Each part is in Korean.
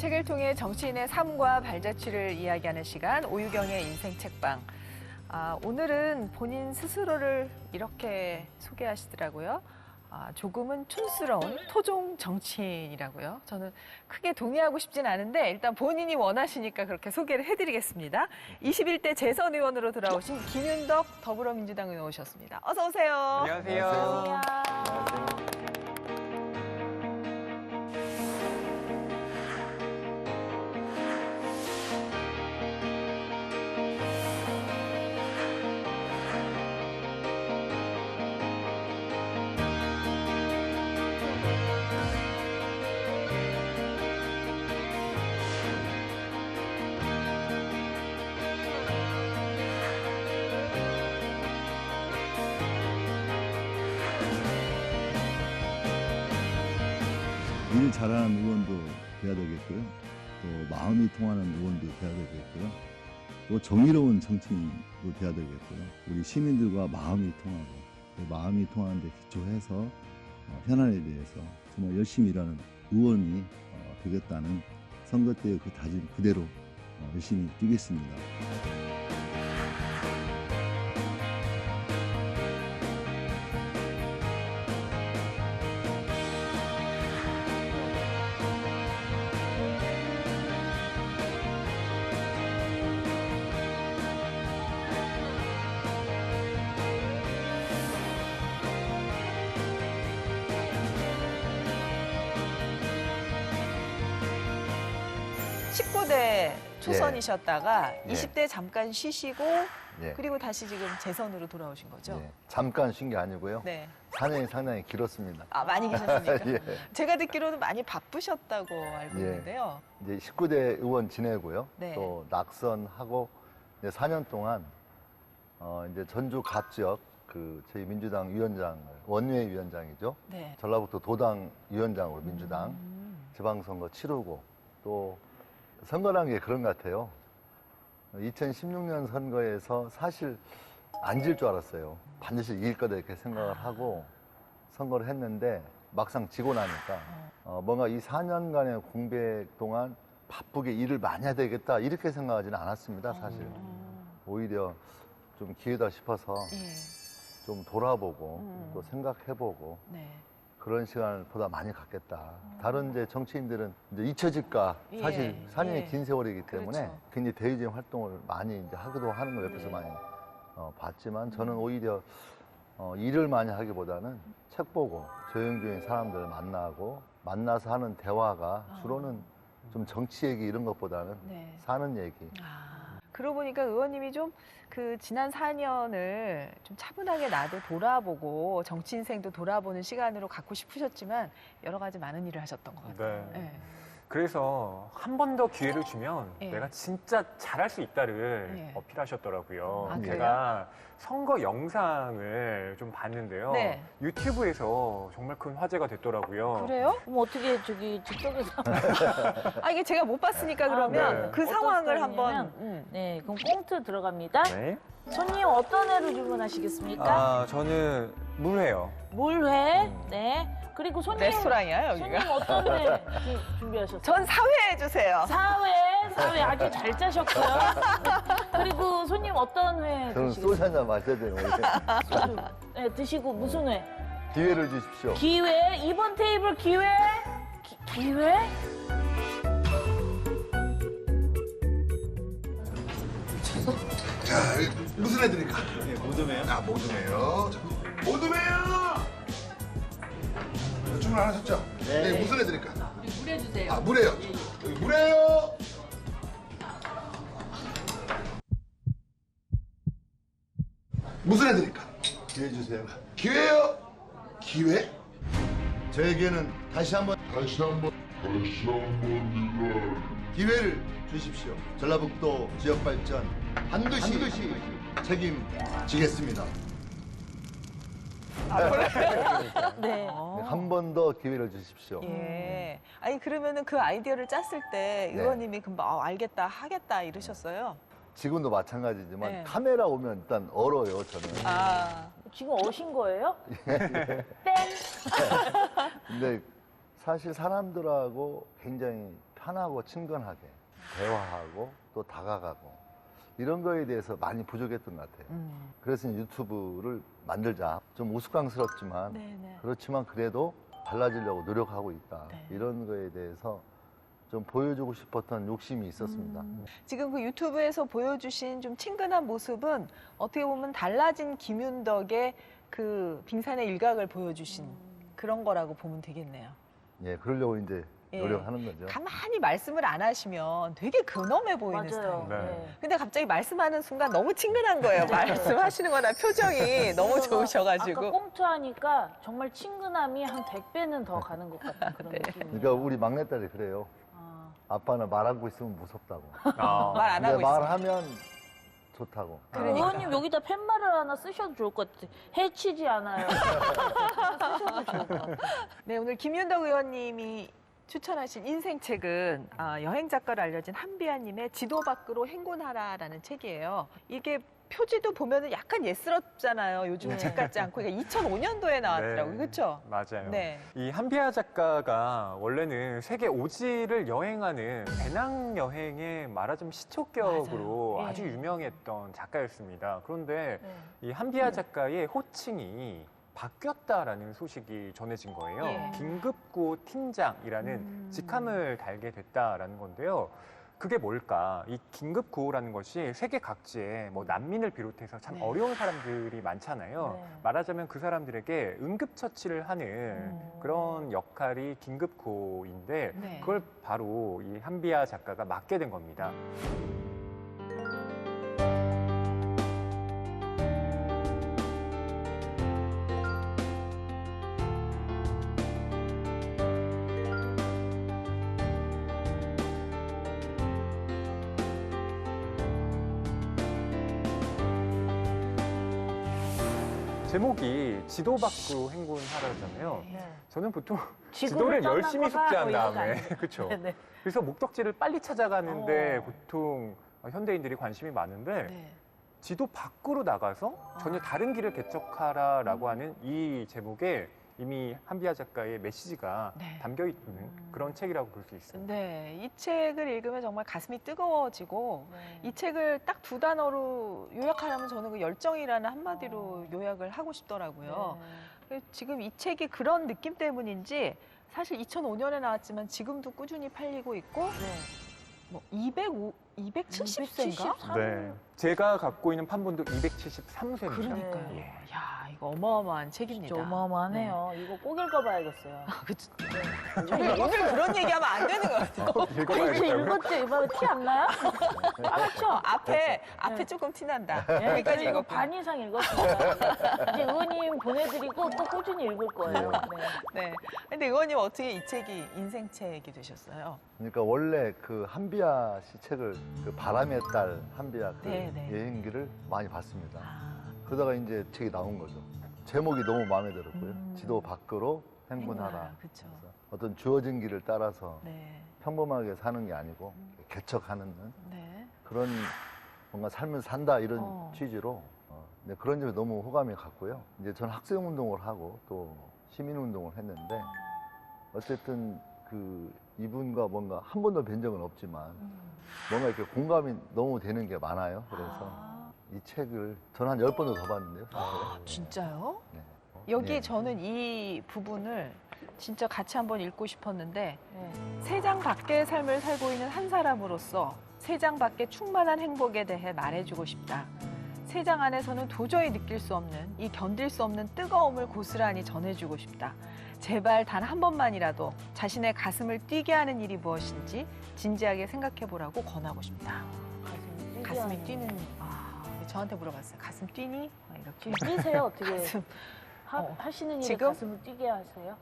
책을 통해 정치인의 삶과 발자취를 이야기하는 시간, 오유경의 인생 책방. 오늘은 본인 스스로를 이렇게 소개하시더라고요. 조금은 촌스러운 토종 정치인이라고요. 저는 크게 동의하고 싶진 않은데 일단 본인이 원하시니까 그렇게 소개를 해드리겠습니다. 21대 재선 의원으로 돌아오신 김윤덕 더불어민주당 의원 오셨습니다. 어서 오세요. 안녕하세요. 안녕하세요. 일 잘하는 의원도 돼야 되겠고요. 또 마음이 통하는 의원도 돼야 되겠고요. 또 정의로운 정치인도 돼야 되겠고요. 우리 시민들과 마음이 통하고 마음이 통하는 데 기초해서 현안에 대해서 정말 열심히 일하는 의원이 되겠다는 선거 때의 그 다짐 그대로 열심히 뛰겠습니다. 대 초선이셨다가 예. 20대 잠깐 쉬시고 예. 그리고 다시 지금 재선으로 돌아오신 거죠? 예. 잠깐 쉰 게 아니고요. 네. 4년이 상당히 길었습니다. 많이 계셨습니까? 예. 제가 듣기로는 많이 바쁘셨다고 알고 예. 있는데요. 이제 19대 의원 지내고요. 네. 또 낙선하고 이제 4년 동안 이제 전주 갑 지역 그 저희 민주당 위원장을 원외 위원장이죠. 네. 전라북도 도당 위원장으로 민주당 지방선거 치르고 또 선거라는 게 그런 것 같아요. 2016년 선거에서 사실 안 질 줄 알았어요. 반드시 이길 거다 이렇게 생각을 하고 선거를 했는데 막상 지고 나니까 뭔가 이 4년간의 공백 동안 바쁘게 일을 많이 해야 되겠다 이렇게 생각하지는 않았습니다. 사실 오히려 좀 기회다 싶어서 예. 좀 돌아보고 또 생각해보고 네. 그런 시간을 보다 많이 갖겠다. 다른 이제 정치인들은 이제 잊혀질까 예, 사실 4년이 예. 긴 세월이기 때문에 그렇죠. 굉장히 대의적인 활동을 많이 이제 하기도 하는 걸 옆에서 네. 많이 봤지만 저는 오히려 일을 많이 하기보다는 책 보고 조용조용히 사람들을 만나고 만나서 하는 대화가 주로는 좀 정치 얘기 이런 것보다는 네. 사는 얘기. 그러고 보니까 의원님이 좀 그 지난 4년을 좀 차분하게 나도 돌아보고 정치 인생도 돌아보는 시간으로 갖고 싶으셨지만 여러 가지 많은 일을 하셨던 것 같아요. 네. 네. 그래서 한 번 더 기회를 주면 예. 내가 진짜 잘할 수 있다를 예. 어필하셨더라고요. 아, 그래요? 제가 선거 영상을 좀 봤는데요. 네. 유튜브에서 정말 큰 화제가 됐더라고요. 그래요? 그럼 어떻게 저기 즉석에서 이게 제가 못 봤으니까 그러면 네. 그 어떤 상황을 스타일이냐면, 한번. 네, 그럼 꽁트 들어갑니다. 네. 손님 어떤 회로 주문하시겠습니까? 저는 물회요. 물회. 네. 그리고 손님 레스토랑이야 여기가. 손님 어떤 회 준비하셨어요? 전 사회 해주세요. 사회 아주 잘 짜셨고요. 그리고 손님 어떤 회 저는 드시겠어요? 소주 한잔 마셔야 되는 거예요. 네, 드시고 무슨 회? 기회를 주십시오. 기회. 2번 테이블 기회. 기회? 자, 무슨 애 드릴까? 네, 모둠회요. 모둠회요. 모둠회요! 주문 안 하셨죠? 네. 무슨 애 드릴까? 물회 주세요. 물회요. 여기 물회요. 무슨 애 드릴까? 기회 주세요. 기회요. 기회? 저에게는 다시 한번 기회를 주십시오. 전라북도 지역 발전 반드시 책임지겠습니다. 네. 한 번 더 기회를 주십시오. 예. 아니 그러면은 그 아이디어를 짰을 때 네. 의원님이 금방 알겠다 하겠다 이러셨어요. 지금도 마찬가지지만 네. 카메라 오면 일단 얼어요, 저는. 지금 오신 거예요? 땡. 근데 사실 사람들하고 굉장히 편하고 친근하게 대화하고 또 다가가고 이런 거에 대해서 많이 부족했던 것 같아요. 그래서 유튜브를 만들자. 좀 우스꽝스럽지만 네네. 그렇지만 그래도 달라지려고 노력하고 있다. 네. 이런 거에 대해서 좀 보여주고 싶었던 욕심이 있었습니다. 지금 그 유튜브에서 보여주신 좀 친근한 모습은 어떻게 보면 달라진 김윤덕의 그 빙산의 일각을 보여주신 그런 거라고 보면 되겠네요. 예, 그러려고 이제 예. 노력하는 거죠. 가만히 말씀을 안 하시면 되게 근엄해 보이는 맞아요. 스타일. 네. 근데 갑자기 말씀하는 순간 너무 친근한 거예요. 말씀하시는 거나 표정이 너무 아까 좋으셔가지고. 꽁투하니까 정말 친근함이 한 100배는 더 가는 것 같은 그런 네. 느낌이에요. 그러니까 우리 막내딸이 그래요. 아, 아빠는 말하고 있으면 무섭다고. 아, 말 안 근데 하고 있어요. 말하면 좋다고. 그러니까. 의원님 여기다 팻말을 하나 쓰셔도 좋을 것 같아요. 해치지 않아요. 쓰셔도 좋을 것 같아요. 네, 오늘 김윤덕 의원님이 추천하신 인생책은 여행 작가로 알려진 한비아님의 지도 밖으로 행군하라라는 책이에요. 이게 표지도 보면은 약간 옛스럽잖아요. 요즘 책 같지 않고. 그러니까 2005년도에 나왔더라고요. 네. 그렇죠? 맞아요. 네. 이 한비아 작가가 원래는 세계 5지를 여행하는 배낭 여행의 말하자면 시초격으로 맞아요. 아주 예. 유명했던 작가였습니다. 그런데 네. 이 한비아 작가의 호칭이 바뀌었다라는 소식이 전해진 거예요. 예. 긴급구호 팀장이라는 직함을 달게 됐다라는 건데요. 그게 뭘까? 이 긴급구호라는 것이 세계 각지에 뭐 난민을 비롯해서 참 네. 어려운 사람들이 많잖아요. 네. 말하자면 그 사람들에게 응급처치를 하는 그런 역할이 긴급구호인데 네. 그걸 바로 이 한비아 작가가 맡게 된 겁니다. 제목이 지도 밖으로 행군하라잖아요. 네. 저는 보통 지구를 지도를 열심히 떠나거나 숙지한 뭐 이런 거 다음에 아니에요? 그렇죠. 네, 네. 그래서 목적지를 빨리 찾아가는데 어. 보통 현대인들이 관심이 많은데 네. 지도 밖으로 나가서 전혀 다른 길을 개척하라라고 하는 이 제목에 이미 한비아 작가의 메시지가 네. 담겨 있는 그런 책이라고 볼 수 있습니다. 네. 이 책을 읽으면 정말 가슴이 뜨거워지고 네. 이 책을 딱 두 단어로 요약하려면 저는 그 열정이라는 한마디로 요약을 하고 싶더라고요. 지금 이 책이 그런 느낌 때문인지 사실 2005년에 나왔지만 지금도 꾸준히 팔리고 있고 뭐 270세인가? 네. 제가 갖고 있는 판본도 273세입니다. 그러니까요. 네. 야, 이거 어마어마한 책입니다. 진짜 어마어마하네요. 이거 꼭 읽어봐야겠어요. 그치. 오늘 그런 얘기하면 안 되는 것 같아요. 아니, 저 읽어봐야겠다고요? 읽었죠? 이번에 티 안 나요? 그렇죠. 앞에 조금 티난다. 네, 여기까지 이거 읽었고. 반 이상 읽었습니다. 이제 의원님 보내드리고 또 꾸준히 읽을 거예요. 네. 네. 근데 의원님 어떻게 이 책이 인생책이 되셨어요? 그러니까 원래 그 한비아 씨 책을 그 바람의 딸 한비아 그 네, 네. 여행기를 많이 봤습니다. 아, 그러다가 이제 책이 나온 거죠. 제목이 너무 마음에 들었고요. 지도 밖으로 행군하라. 그렇죠. 어떤 주어진 길을 따라서 네. 평범하게 사는 게 아니고 개척하는 네. 그런 뭔가 삶을 산다 이런 어. 취지로 네, 그런 점에 너무 호감이 갔고요. 이제 저는 학생 운동을 하고 또 시민 운동을 했는데 어쨌든 그 이분과 뭔가 한 번도 뵌 적은 없지만 뭔가 이렇게 공감이 너무 되는 게 많아요. 그래서 이 책을 저는 한 10번도 더 봤는데요. 사실. 진짜요? 네. 여기 네. 저는 이 부분을 진짜 같이 한번 읽고 싶었는데 네. 세장 밖의 삶을 살고 있는 한 사람으로서 세장 밖의 충만한 행복에 대해 말해주고 싶다. 세장 안에서는 도저히 느낄 수 없는 이 견딜 수 없는 뜨거움을 고스란히 전해주고 싶다. 제발 단 한 번만이라도 자신의 가슴을 뛰게 하는 일이 무엇인지 진지하게 생각해보라고 권하고 싶다. 가슴이 뛰는 저한테 물어봤어요. 가슴 뛰니? 막 이렇게. 뛰세요? 어떻게 가슴. 하시는 일에 지금? 가슴을 뛰게 하세요?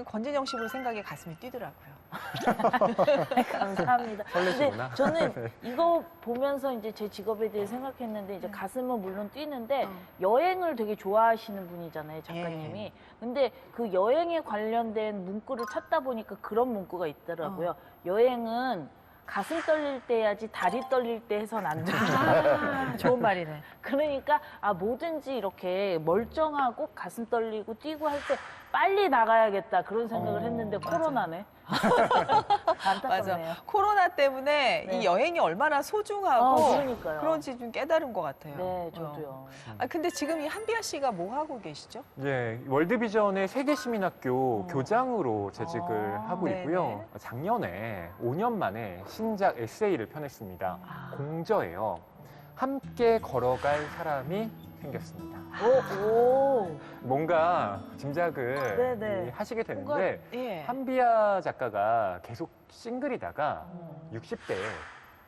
권진영 씨 볼 생각에 가슴이 뛰더라고요. 감사합니다. 설레시구나. 근데 저는 이거 보면서 이제 제 직업에 대해 생각했는데 이제 가슴은 물론 뛰는데 여행을 되게 좋아하시는 분이잖아요, 작가님이. 예. 근데 그 여행에 관련된 문구를 찾다 보니까 그런 문구가 있더라고요. 여행은 가슴 떨릴 때 해야지 다리 떨릴 때 해선 안 된다. 좋은 말이네. 그러니까 뭐든지 이렇게 멀쩡하고 가슴 떨리고 뛰고 할 때 빨리 나가야겠다 그런 생각을 했는데 코로나네. 안타깝네요. 맞아. 코로나 때문에 네. 이 여행이 얼마나 소중하고 그러니까요. 그런지 좀 깨달은 것 같아요. 네, 저도요. 근데 지금 이 한비아 씨가 뭐 하고 계시죠? 예, 월드비전의 세계시민학교 교장으로 재직을 아, 하고 네네. 있고요. 작년에 5년 만에 신작 에세이를 펴냈습니다. 공저예요. 함께 걸어갈 사람이 생겼습니다. 오. 뭔가 짐작을 네네. 하시게 되는데 예. 한비아 작가가 계속 싱글이다가 60대에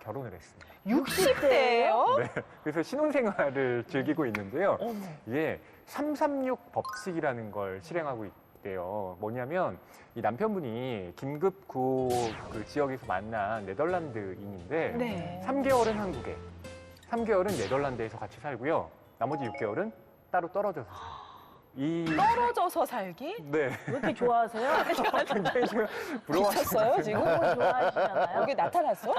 결혼을 했습니다. 60대예요? 네, 그래서 신혼생활을 즐기고 있는데요. 어머. 이게 336 법칙이라는 걸 실행하고 있대요. 뭐냐면 이 남편분이 긴급 구호 그 지역에서 만난 네덜란드인인데 네. 3개월은 한국에, 3개월은 네덜란드에서 같이 살고요. 나머지 6개월은 따로 떨어져서 이 떨어져서 살기? 네, 왜 이렇게 좋아하세요? 굉장히 지금 미쳤어요, 지금? 너무 좋아하시잖아요. 여기 나타났어?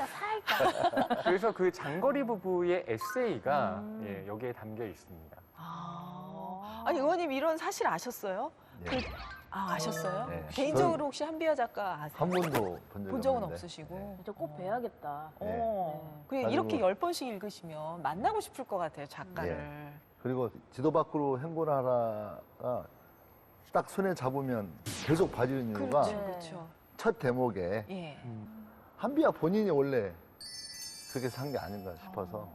살짝. 그래서 그 장거리 부부의 에세이가 예, 여기에 담겨 있습니다. 아니, 의원님 이런 사실 아셨어요? 네. 아셨어요? 네. 개인적으로 혹시 한비아 작가 아세요? 한 번도 본 적은 없는데. 없으시고. 네. 진짜 꼭 뵈야겠다. 어. 그래, 가지고- 이렇게 10번씩 읽으시면 만나고 싶을 것 같아요, 작가를. 그리고 지도 밖으로 행군하라가 딱 손에 잡으면 계속 봐주는 이유가 그렇죠, 네. 그렇죠. 첫 대목에 예. 한비아 본인이 원래 그렇게 산 게 아닌가 싶어서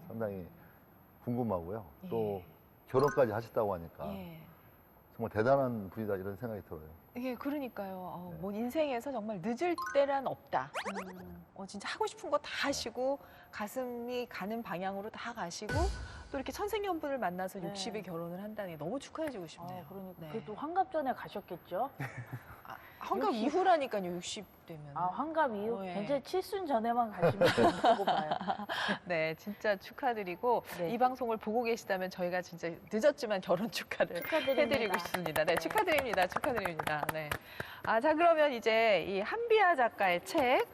상당히 궁금하고요. 또 예. 결혼까지 하셨다고 하니까 예. 정말 대단한 분이다 이런 생각이 들어요. 이게 그러니까요. 네. 뭐 인생에서 정말 늦을 때란 없다. 진짜 하고 싶은 거 다 하시고 가슴이 가는 방향으로 다 가시고 또 이렇게 천생연분을 만나서 네. 60에 결혼을 한다는 게 너무 축하해주고 싶네요. 그러니까. 네. 그래도 환갑 전에 가셨겠죠? 환갑 60. 이후라니까요, 60 되면. 환갑 이후? 예. 굉장히 칠순 전에만 가시면 된다고 봐요. 네, 진짜 축하드리고 네. 이 방송을 보고 계시다면 저희가 진짜 늦었지만 결혼 축하를 축하드립니다. 해드리고 싶습니다. 네, 네. 축하드립니다. 축하드립니다. 네. 자, 그러면 이제 이 한비아 작가의 책,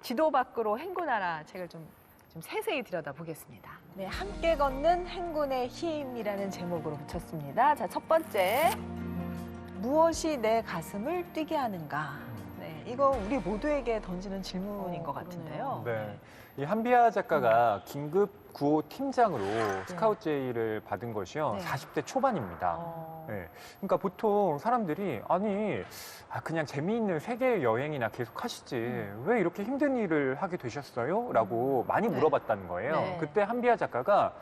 지도 밖으로 행군하라 책을 좀 세세히 들여다보겠습니다. 네, 함께 걷는 행군의 힘이라는 제목으로 붙였습니다. 자, 첫 번째. 무엇이 내 가슴을 뛰게 하는가? 네, 이거 우리 모두에게 던지는 질문인 것 같은데요. 네. 이 한비아 작가가 긴급 구호 팀장으로 스카우트 제의를 받은 것이요. 네. 40대 초반입니다. 네. 그러니까 보통 사람들이 아니 그냥 재미있는 세계 여행이나 계속 하시지 왜 이렇게 힘든 일을 하게 되셨어요? 라고 많이 네. 물어봤다는 거예요. 네. 그때 한비아 작가가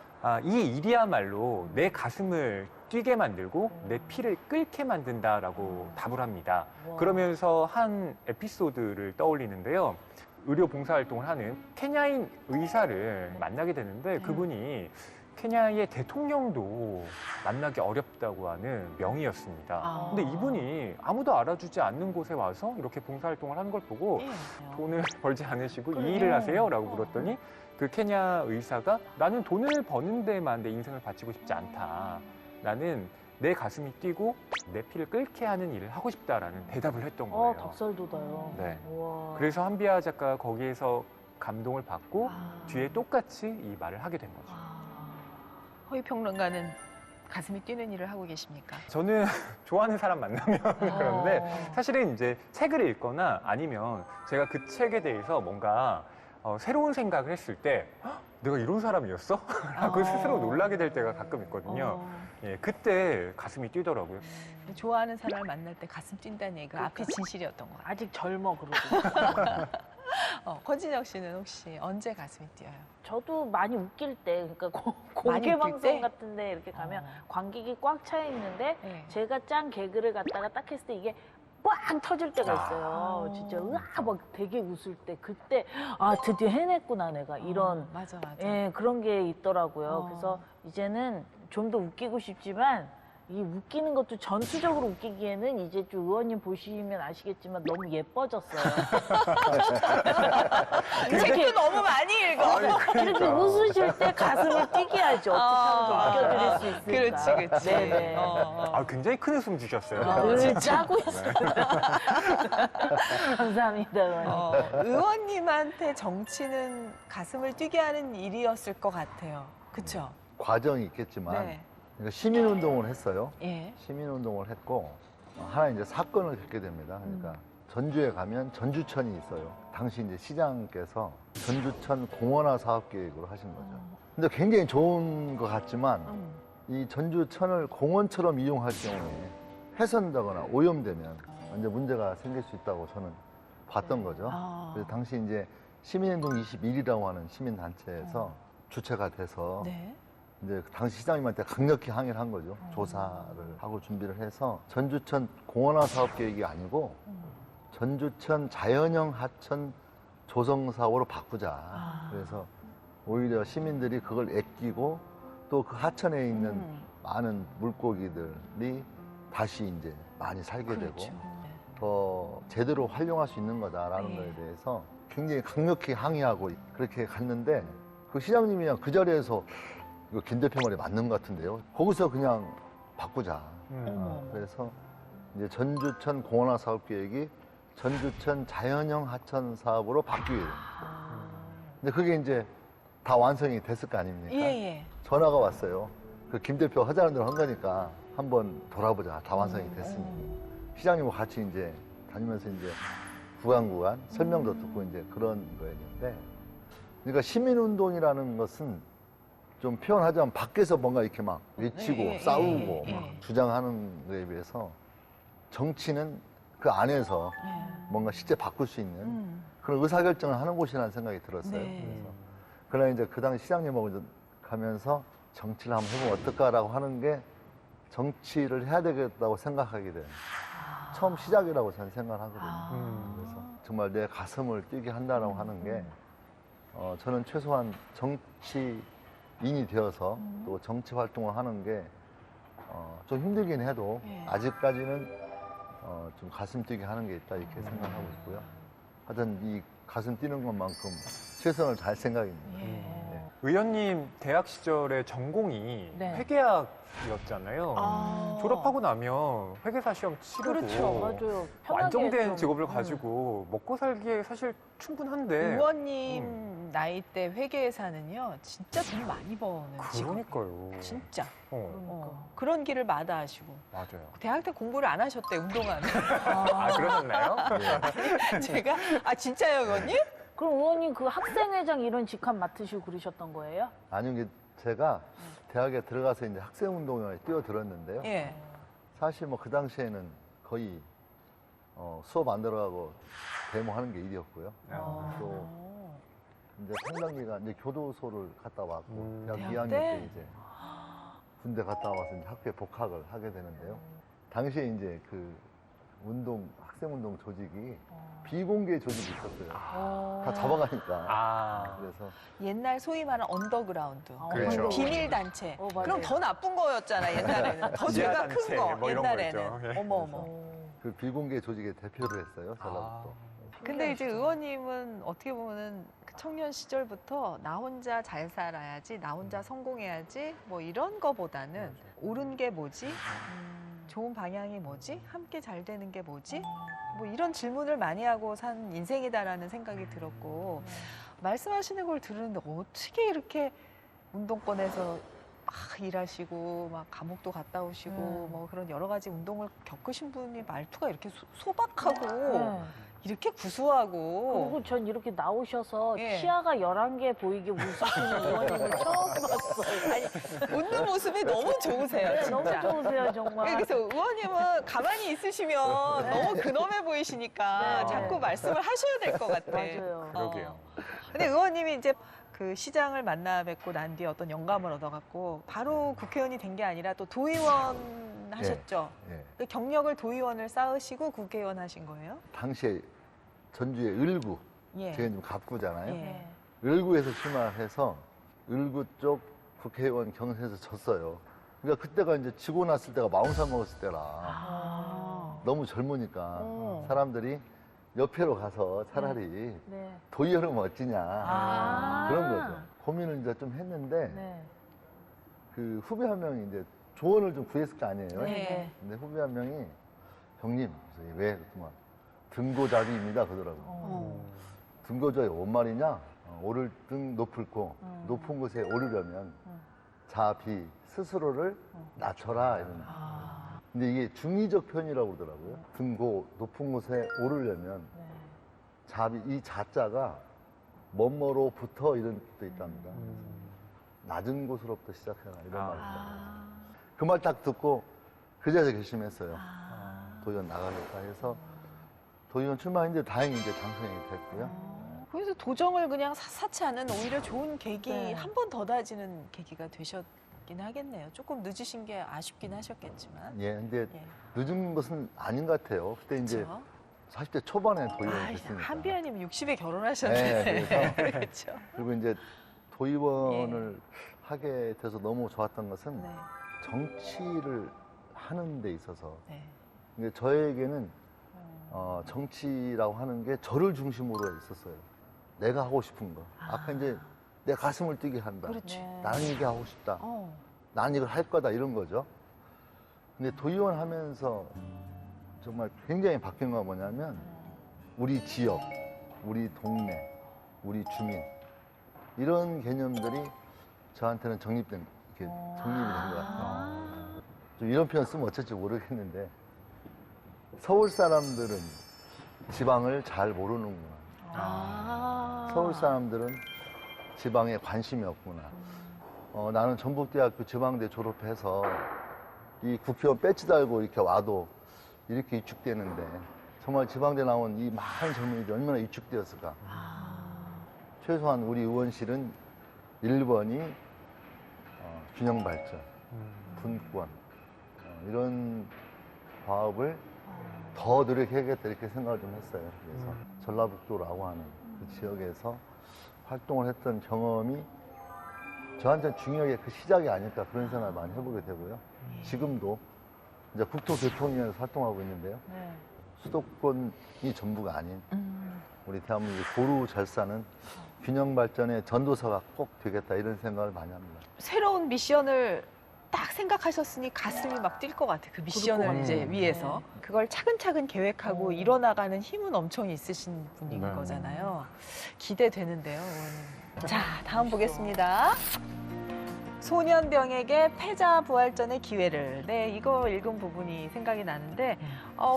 이 일이야말로 내 가슴을 뛰게 만들고 내 피를 끓게 만든다라고 답을 합니다. 와. 그러면서 한 에피소드를 떠올리는데요. 의료 봉사활동을 하는 케냐인 의사를 만나게 되는데 그분이 케냐의 대통령도 만나기 어렵다고 하는 명의였습니다. 근데 이분이 아무도 알아주지 않는 곳에 와서 이렇게 봉사활동을 하는 걸 보고 예. 돈을 벌지 않으시고 그래요. 이 일을 하세요? 라고 물었더니 그 케냐 의사가 나는 돈을 버는 데만 내 인생을 바치고 싶지 않다. 나는 내 가슴이 뛰고 내 피를 끓게 하는 일을 하고 싶다라는 대답을 했던 거예요. 덕설 돋아요. 네. 우와. 그래서 한비아 작가가 거기에서 감동을 받고 뒤에 똑같이 이 말을 하게 된 거죠. 허위 평론가는 가슴이 뛰는 일을 하고 계십니까? 저는 좋아하는 사람 만나면 그런데 사실은 이제 책을 읽거나 아니면 제가 그 책에 대해서 뭔가 새로운 생각을 했을 때 "헉, 내가 이런 사람이었어? 라고 스스로 놀라게 될 때가 가끔 있거든요. 예, 그때 가슴이 뛰더라고요. 좋아하는 사람을 만날 때 가슴 뛴다는 얘기가 앞이 진실이었던 것 같아요. 아직 젊어 그러고. 권진혁 씨는 혹시 언제 가슴이 뛰어요? 저도 많이 웃길 때, 그러니까 많이 공개 웃길 방송 때? 같은데 이렇게 가면 관객이 꽉 차 있는데 네. 제가 짠 개그를 갖다가 딱 했을 때 이게 빵 터질 때가 있어요. 진짜 으아 막 되게 웃을 때 그때 드디어 해냈구나 내가 이런 맞아. 예, 그런 게 있더라고요. 어. 그래서 이제는 좀 더 웃기고 싶지만 이 웃기는 것도 전투적으로 웃기기에는 이제 좀 의원님 보시면 아시겠지만 너무 예뻐졌어요. 책도 너무 많이 읽어. 이렇게 웃으실 때 가슴을 뛰게 하죠. 어떻게 하면 좀 웃겨드릴 수 있을까. 그렇지. 네네. 굉장히 큰 웃음 주셨어요. 늘 짜고 있습니다. 감사합니다, 의원님. 의원님한테 정치는 가슴을 뛰게 하는 일이었을 것 같아요. 그렇죠? 과정이 있겠지만 네. 그러니까 시민운동을 했어요. 예. 시민운동을 했고 하나 이제 사건을 겪게 됩니다. 그러니까 전주에 가면 전주천이 있어요. 당시 이제 시장께서 전주천 공원화 사업 계획으로 하신 거죠. 근데 굉장히 좋은 것 같지만 이 전주천을 공원처럼 이용할 경우에 훼손되거나 오염되면 이제 문제가 생길 수 있다고 저는 봤던 거죠. 아. 그래서 당시 이제 시민운동 21이라고 하는 시민단체에서 주체가 돼서 네. 이제 당시 시장님한테 강력히 항의를 한 거죠. 조사를 하고 준비를 해서 전주천 공원화 사업 계획이 아니고 전주천 자연형 하천 조성 사업으로 바꾸자. 그래서 오히려 시민들이 그걸 아끼고 또 그 하천에 있는 많은 물고기들이 다시 이제 많이 살게 그렇죠. 되고 더 제대로 활용할 수 있는 거다라는 네. 거에 대해서 굉장히 강력히 항의하고 그렇게 갔는데 그 시장님이 그냥 그 자리에서 이거 김 대표 말이 맞는 것 같은데요. 거기서 그냥 바꾸자. 그래서 이제 전주천 공원화 사업 계획이 전주천 자연형 하천 사업으로 바뀌게 됩니다. 근데 그게 이제 다 완성이 됐을 거 아닙니까? 예. 전화가 왔어요. 그 김 대표 하자는 대로 한 거니까 한번 돌아보자. 다 완성이 됐으니. 시장님과 같이 이제 다니면서 이제 구간 설명도 듣고 이제 그런 거였는데, 그러니까 시민운동이라는 것은 좀 표현하자면 밖에서 뭔가 이렇게 막 외치고 싸우고 막 주장하는 거에 비해서 정치는 그 안에서 뭔가 실제 바꿀 수 있는 그런 의사결정을 하는 곳이라는 생각이 들었어요. 네. 그래서 그러나 이제 그 당시 시장님하고 이제 가면서 정치를 한번 해보면 어떨까라고 하는 게 정치를 해야 되겠다고 생각하게 된 처음 시작이라고 저는 생각을 하거든요. 그래서 정말 내 가슴을 뛰게 한다라고 하는 게 저는 최소한 정치인이 되어서 또 정치 활동을 하는 게 좀 힘들긴 해도 아직까지는 좀 가슴 뛰게 하는 게 있다 이렇게 생각하고 있고요. 하여튼 이 가슴 뛰는 것만큼 최선을 다할 생각입니다. 네. 의원님 대학 시절에 전공이 네. 회계학이었잖아요. 졸업하고 나면 회계사 시험 치르고 그렇죠. 맞아요. 편하게 안정된 좀, 직업을 가지고 먹고 살기에 사실 충분한데 의원님 나이 때 회계사는요, 진짜 돈 많이 버는 직업. 그러니까요. 진짜. 어, 그런 길을 마다하시고. 맞아요. 대학 때 공부를 안 하셨대, 운동하는. 아 그러셨나요? 제가, 진짜요, 의원님? 그럼 의원님 그 학생회장 이런 직함 맡으시고 그러셨던 거예요? 아니, 이게 제가 대학에 들어가서 이제 학생운동에 뛰어들었는데요. 예. 사실 뭐 그 당시에는 거의 수업 안 들어가고 데모하는 게 일이었고요. 또 이제 상당 기간 이제 교도소를 갔다 왔고 대학 대학 2학년 때? 때 이제 군대 갔다 와서 이제 학교에 복학을 하게 되는데요. 당시에 이제 그 학생운동 조직이 비공개 조직이 있었어요. 다 잡아가니까. 그래서 옛날 소위 말하는 언더그라운드. 그렇죠. 비밀단체. 맞아요. 그럼 더 나쁜 거였잖아, 옛날에는. 더 죄가 큰 지하단체 거, 뭐 이런 옛날에는. 거였죠. 예. 어머. 그 비공개 조직의 대표를 했어요. 전라북도. 근데 이제 의원님은 어떻게 보면은 그 청년 시절부터 나 혼자 잘 살아야지, 나 혼자 성공해야지, 뭐 이런 거보다는 옳은 게 뭐지? 좋은 방향이 뭐지? 함께 잘 되는 게 뭐지? 뭐 이런 질문을 많이 하고 산 인생이다라는 생각이 들었고, 말씀하시는 걸 들으는데 어떻게 이렇게 운동권에서 막 일하시고 막 감옥도 갔다 오시고 뭐 그런 여러 가지 운동을 겪으신 분이 말투가 이렇게 소박하고 이렇게 구수하고 그리고 전 이렇게 나오셔서 예. 치아가 11개 보이게 웃으시는 의원님을 처음 봤어요. 아니, 웃는 모습이 너무 좋으세요, 네, 진짜. 너무 좋으세요, 정말. 그래서 의원님은 가만히 있으시면 너무 근엄해 보이시니까 네. 자꾸 말씀을 하셔야 될 것 같아. 맞아요. 그러게요. 근데 의원님이 이제 그 시장을 만나 뵙고 난 뒤에 어떤 영감을 얻어갖고 바로 국회의원이 된 게 아니라 또 도의원 하셨죠? 예. 그 경력을 도의원을 쌓으시고 국회의원 하신 거예요? 당시에 전주의 을구, 예. 제가 지금 갑구잖아요. 예. 을구에서 출마를 해서 을구 쪽 국회의원 경선에서 졌어요. 그러니까 그때가 이제 지고 났을 때가 40살 먹었을 때라 너무 젊으니까 사람들이 옆에로 가서 차라리 네. 도의원은 어찌냐 그런 거죠. 고민을 이제 좀 했는데 네. 그 후배 한 명이 이제 조언을 좀 구했을 거 아니에요. 네. 근데 후배 한 명이 형님 왜 그동안 등고잡이입니다 그러더라고요. 등고잡이 뭔 말이냐? 오를 등 높을 고 높은 곳에 오르려면 자비 스스로를 낮춰라 이런. 근데 이게 중의적 표현이라고 그러더라고요. 등고 높은 곳에 오르려면 자비 이 자자가 뭐뭐로부터 이런 뜻도 있답니다. 낮은 곳으로부터 시작해라 이런 말이 있어요. 그 말 딱 듣고 그 자리에서 결심했어요. 도의원 나가겠다 해서 도의원 출마했는데 다행히 이제 당선이 됐고요. 그래서 도정을 그냥 샅샅이 하는 오히려 좋은 계기, 네. 한 번 더 다지는 계기가 되셨긴 하겠네요. 조금 늦으신 게 아쉽긴 하셨겠지만. 예, 근데 예. 늦은 것은 아닌 것 같아요. 그때 이제 그렇죠. 40대 초반에 도의원이 됐으니까. 한비아님 60에 결혼하셨는데. 네, 그렇죠. 그리고 이제 도의원을 하게 돼서 너무 좋았던 것은 네. 정치를 하는 데 있어서 네. 근데 저에게는 정치라고 하는 게 저를 중심으로 있었어요. 내가 하고 싶은 거. 아까 이제 내 가슴을 뛰게 한다. 그렇지. 네. 나는 이게 하고 싶다. 어. 나는 이걸 할 거다 이런 거죠. 근데 도의원 하면서 정말 굉장히 바뀐 건 뭐냐면 우리 지역, 우리 동네, 우리 주민 이런 개념들이 저한테는 정립이 된 것 같아요. 좀 이런 표현 쓰면 어쩔지 모르겠는데 서울 사람들은 지방을 잘 모르는구나. 서울 사람들은 지방에 관심이 없구나. 나는 전북대학교 지방대 졸업해서 이 국회의원 배지 달고 이렇게 와도 이렇게 위축되는데 정말 지방대 나온 이 많은 젊은이들이 얼마나 위축되었을까. 최소한 우리 의원실은 1번이 균형 발전, 분권 이런 과업을 더 노력해야겠다 이렇게 생각을 좀 했어요. 그래서 전라북도라고 하는 그 지역에서 활동을 했던 경험이 저한테는 중요하게 그 시작이 아닐까 그런 생각을 많이 해보게 되고요. 지금도 이제 국토교통위원회에서 활동하고 있는데요. 네. 수도권이 전부가 아닌 우리 대한민국 고루 잘 사는 균형 발전의 전도사가 꼭 되겠다 이런 생각을 많이 합니다. 새로운 미션을 딱 생각하셨으니 가슴이 막 뛸 것 같아. 그 미션을 그럴 것 이제 같아요. 위해서. 그걸 차근차근 계획하고 이뤄나가는 힘은 엄청 있으신 분인 네. 거잖아요. 기대되는데요, 의원님. 자, 다음 보겠습니다. 소년병에게 패자부활전의 기회를. 네, 이거 읽은 부분이 생각이 나는데,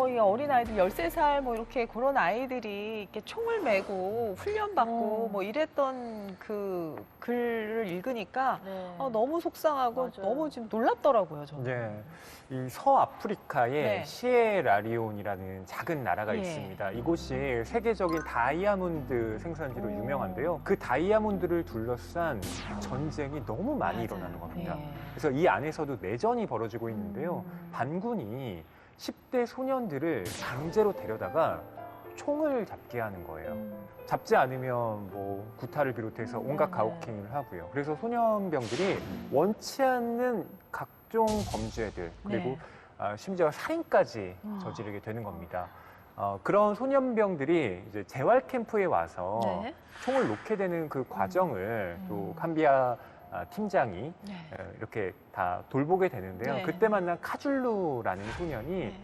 이 어린아이들 13살 뭐 이렇게 그런 아이들이 이렇게 총을 메고 훈련받고 뭐 이랬던 그 글을 읽으니까 네. 너무 속상하고 맞아요. 너무 지금 놀랍더라고요, 저는. 네. 이 서아프리카에 네. 시에라리온이라는 작은 나라가 예. 있습니다. 이곳이 세계적인 다이아몬드 생산지로 오. 유명한데요. 그 다이아몬드를 둘러싼 전쟁이 너무 많이 맞아요. 일어나는 겁니다. 예. 그래서 이 안에서도 내전이 벌어지고 있는데요. 반군이 10대 소년들을 강제로 데려다가 총을 잡게 하는 거예요. 잡지 않으면 뭐 구타를 비롯해서 온갖 가혹행위를 하고요. 그래서 소년병들이 원치 않는 각종 범죄들 그리고 네. 심지어 살인까지 저지르게 되는 겁니다. 그런 소년병들이 이제 재활 캠프에 와서 네. 총을 놓게 되는 그 과정을 또 캄비아 팀장이 네. 이렇게 다 돌보게 되는데요. 네. 그때 만난 카줄루라는 소년이 네.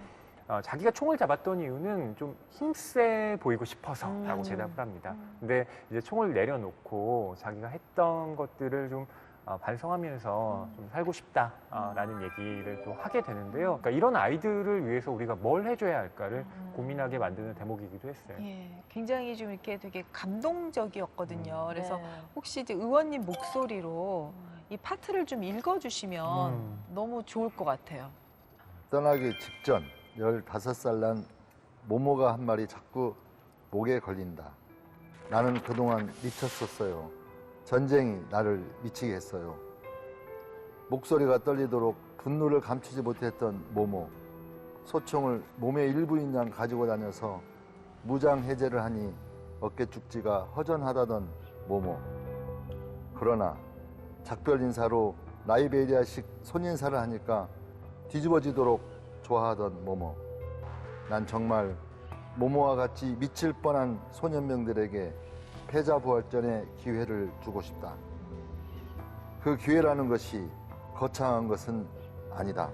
자기가 총을 잡았던 이유는 좀 힘세 보이고 싶어서라고 대답을 합니다. 근데 이제 총을 내려놓고 자기가 했던 것들을 좀 반성하면서 좀 살고 싶다라는 얘기를 또 하게 되는데요. 그러니까 이런 아이들을 위해서 우리가 뭘 해줘야 할까를 고민하게 만드는 대목이기도 했어요. 예, 굉장히 좀 이렇게 되게 감동적이었거든요. 그래서 네. 혹시 이제 의원님 목소리로 이 파트를 좀 읽어주시면 너무 좋을 것 같아요. 떠나기 직전 15살 난 모모가 한 말이 자꾸 목에 걸린다. 나는 그동안 미쳤었어요. 전쟁이 나를 미치게 했어요. 목소리가 떨리도록 분노를 감추지 못했던 모모. 소총을 몸의 일부인 양 가지고 다녀서 무장 해제를 하니 어깨 축지가 허전하다던 모모. 그러나 작별 인사로 라이베리아식 손인사를 하니까 뒤집어지도록 좋아하던 모모. 난 정말 모모와 같이 미칠 뻔한 소년병들에게 패자부활전의 기회를 주고 싶다. 그 기회라는 것이 거창한 것은 아니다.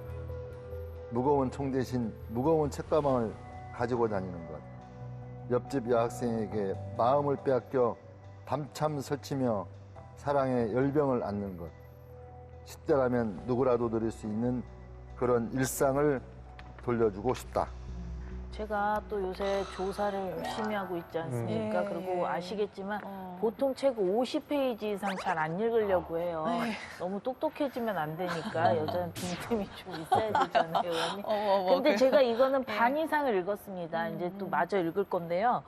무거운 총 대신 무거운 책가방을 가지고 다니는 것. 옆집 여학생에게 마음을 빼앗겨 밤참 설치며 사랑의 열병을 안는 것. 10대라면 누구라도 누릴 수 있는 그런 일상을 돌려주고 싶다. 제가 또 요새 조사를 열심히 하고 있지 않습니까? 예. 그리고 아시겠지만 보통 책 50페이지 이상 잘 안 읽으려고 해요. 너무 똑똑해지면 안 되니까 여자는 빈틈이 좀 있어야 되잖아요. 근데 제가 이거는 반 이상을 읽었습니다. 이제 또 마저 읽을 건데요.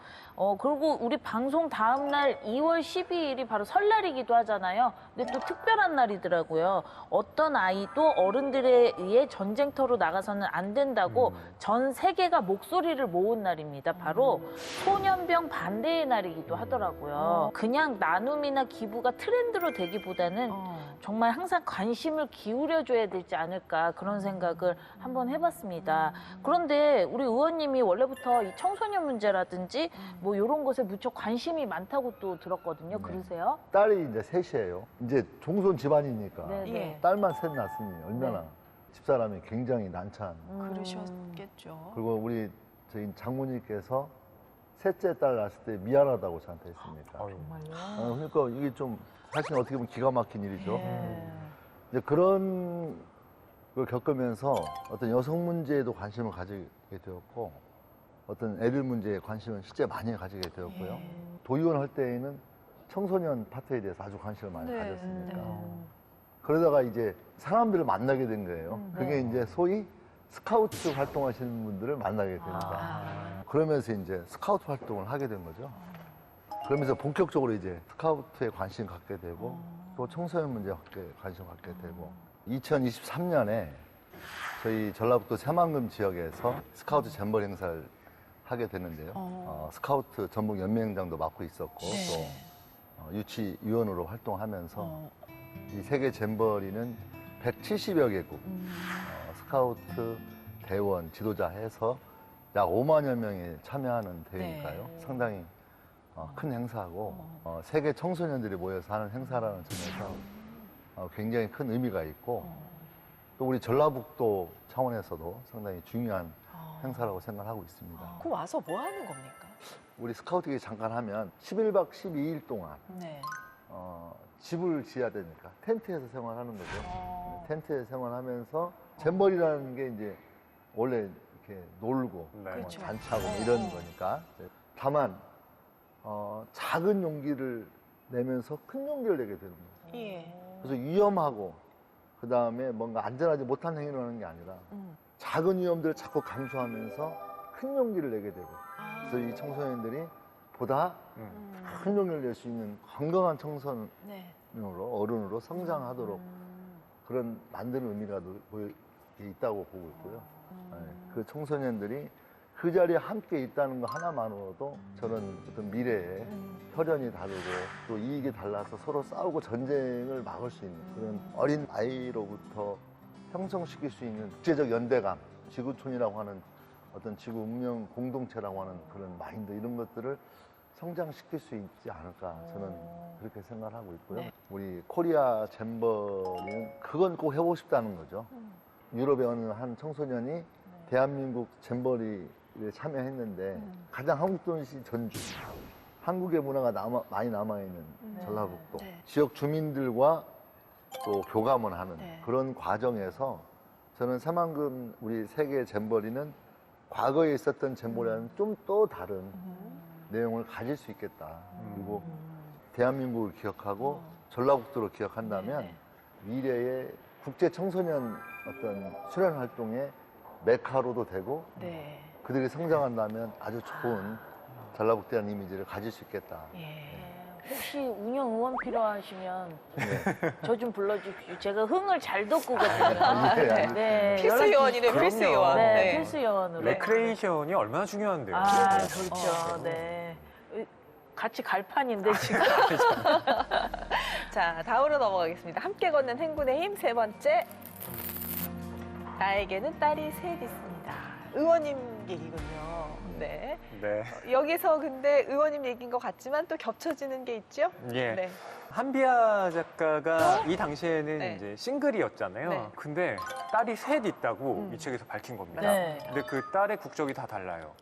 그리고 우리 방송 다음 날 2월 12일이 바로 설날이기도 하잖아요. 근데 또 특별한 날이더라고요. 어떤 아이도 어른들에 의해 전쟁터로 나가서는 안 된다고 전 세계가 목소리를 모은 날입니다. 바로 소년병 반대의 날이기도 하더라고요. 그냥 나눔이나 기부가 트렌드로 되기보다는 정말 항상 관심을 기울여줘야 되지 않을까 그런 생각을 한번 해봤습니다. 그런데 우리 의원님이 원래부터 이 청소년 문제라든지 뭐 이런 것에 무척 관심이 많다고 또 들었거든요. 그러세요? 딸이 이제 셋이에요. 이제 종손 집안이니까 네, 네. 딸만 셋 낳았으니 얼마나 집사람이 굉장히 난처한. 그러셨겠죠. 그리고 우리 저희 장모님께서 셋째 딸 낳았을 때 미안하다고 저한테 했습니다. 정말요? 그러니까 이게 좀 사실 어떻게 보면 기가 막힌 일이죠. 네. 이제 그런 걸 겪으면서 어떤 여성 문제에도 관심을 가지게 되었고 어떤 애들 문제에 관심을 실제 많이 가지게 되었고요. 도의원 할 때에는 청소년 파트에 대해서 아주 관심을 많이 네. 가졌으니까. 네. 그러다가 이제 사람들을 만나게 된 거예요. 그게 이제 소위 스카우트 활동하시는 분들을 만나게 됩니다. 그러면서 이제 스카우트 활동을 하게 된 거죠. 그러면서 본격적으로 이제 스카우트에 관심 갖게 되고 또 청소년 문제에 관심 갖게 되고 2023년에 저희 전라북도 새만금 지역에서 스카우트 잼벌 행사를 하게 되는데요. 스카우트 전북 연맹장도 맡고 있었고 또 유치위원으로 활동하면서 이 세계 잼버리는 170여 개국 스카우트 대원 지도자 해서 약 5만여 명이 참여하는 대회니까요. 상당히 큰 행사고 세계 청소년들이 모여서 하는 행사라는 점에서 굉장히 큰 의미가 있고 또 우리 전라북도 차원에서도 상당히 중요한 행사라고 생각하고 있습니다. 그럼 와서 뭐 하는 겁니까? 우리 스카우트기 잠깐 하면 11박 12일 동안 네. 집을 지어야 되니까 텐트에서 생활하는 거죠. 텐트에서 생활하면서 잼벌이라는 게 이제 원래 이렇게 놀고 네. 뭐 그렇죠. 잔치하고 뭐 이런 거니까 다만 작은 용기를 내면서 큰 용기를 내게 되는 거예요. 예. 그래서 위험하고 그 다음에 뭔가 안전하지 못한 행위를 하는 게 아니라 작은 위험들을 자꾸 감수하면서 큰 용기를 내게 되고 그래서 이 청소년들이 보다 큰 용기를 낼 수 있는 건강한 청소년으로 네. 어른으로 성장하도록 그런 만드는 의미가 있다고 보고 있고요. 네, 그 청소년들이 그 자리에 함께 있다는 거 하나만으로도 저는 어떤 미래에 혈연이 다르고 또 이익이 달라서 서로 싸우고 전쟁을 막을 수 있는 그런 어린 아이로부터 형성시킬 수 있는 국제적 연대감, 지구촌이라고 하는 어떤 지구 운명 공동체라고 하는 그런 마인드 이런 것들을 성장시킬 수 있지 않을까 저는 그렇게 생각하고 있고요. 네. 우리 코리아 잼버리는 그건 꼭 해보고 싶다는 거죠. 유럽에 어느 한 청소년이 대한민국 잼버리에 참여했는데 가장 한국 도시 전주, 한국의 문화가 많이 남아있는 전라북도 네. 지역 주민들과 또 교감을 하는 네. 그런 과정에서 저는 새만금 우리 세계 잼버리는 과거에 있었던 잼버리와는 좀 또 다른 내용을 가질 수 있겠다. 그리고 대한민국을 기억하고 전라북도를 기억한다면 네. 미래의 국제 청소년 어떤 수련 활동의 메카로도 되고 네. 그들이 성장한다면 아주 좋은 전라북도라는 이미지를 가질 수 있겠다. 예. 혹시 운영 의원 필요하시면 네. 저 좀 불러주십시오. 제가 흥을 잘 돋구거든요. 네. 네, 필수 연락 요원이네, 그럼요. 필수 요원. 네, 네. 필수 요원으로. 레크레이션이 얼마나 중요한데요. 아, 그렇죠. 네. 같이 갈 판인데 지금. 자, 다음으로 넘어가겠습니다. 함께 걷는 행군의 힘 세 번째. 나에게는 딸이 셋 있습니다. 의원님 얘기군요. 네. 네. 여기서 근데 의원님 얘기인 것 같지만 또 겹쳐지는 게 있죠? 예. 네. 한비아 작가가 이 당시에는 네. 이제 싱글이었잖아요. 네. 근데 딸이 셋 있다고 이 책에서 밝힌 겁니다. 네. 근데 그 딸의 국적이 다 달라요.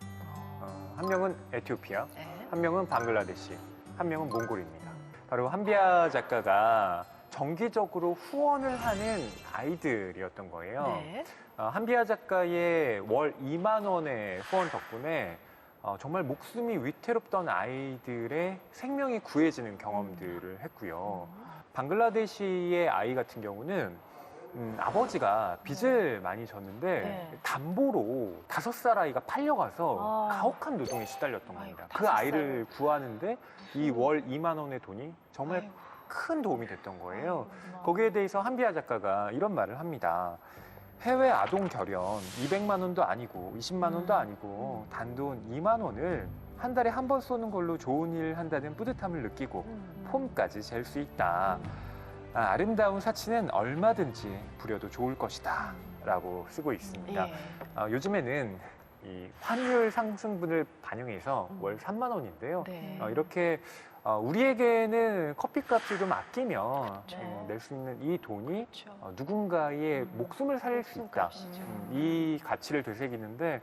한 명은 에티오피아, 네. 한 명은 방글라데시, 한 명은 몽골입니다. 바로 한비아 작가가 정기적으로 후원을 하는 아이들이었던 거예요. 네. 한비아 작가의 월 2만 원의 후원 덕분에 정말 목숨이 위태롭던 아이들의 생명이 구해지는 경험들을 했고요. 방글라데시의 아이 같은 경우는 아버지가 빚을 많이 졌는데 네. 담보로 5살 아이가 팔려가서 아. 가혹한 노동에 시달렸던 겁니다. 아이고, 그 5살. 아이를 구하는데 이 월 2만 원의 돈이 정말 아이고. 큰 도움이 됐던 거예요. 거기에 대해서 한비아 작가가 이런 말을 합니다. 해외 아동 결연 200만 원도 아니고 20만 원도 아니고 단돈 2만 원을 한 달에 한 번 쏘는 걸로 좋은 일 한다는 뿌듯함을 느끼고 폼까지 잴 수 있다. 아름다운 사치는 얼마든지 부려도 좋을 것이다. 라고 쓰고 있습니다. 예. 요즘에는 이 환율 상승분을 반영해서 월 3만 원인데요. 네. 이렇게 우리에게는 커피값을 좀 아끼면 그렇죠. 낼 수 있는 이 돈이 그렇죠. 누군가의 목숨을 살릴 수 있다. 목숨값이죠. 이 가치를 되새기는데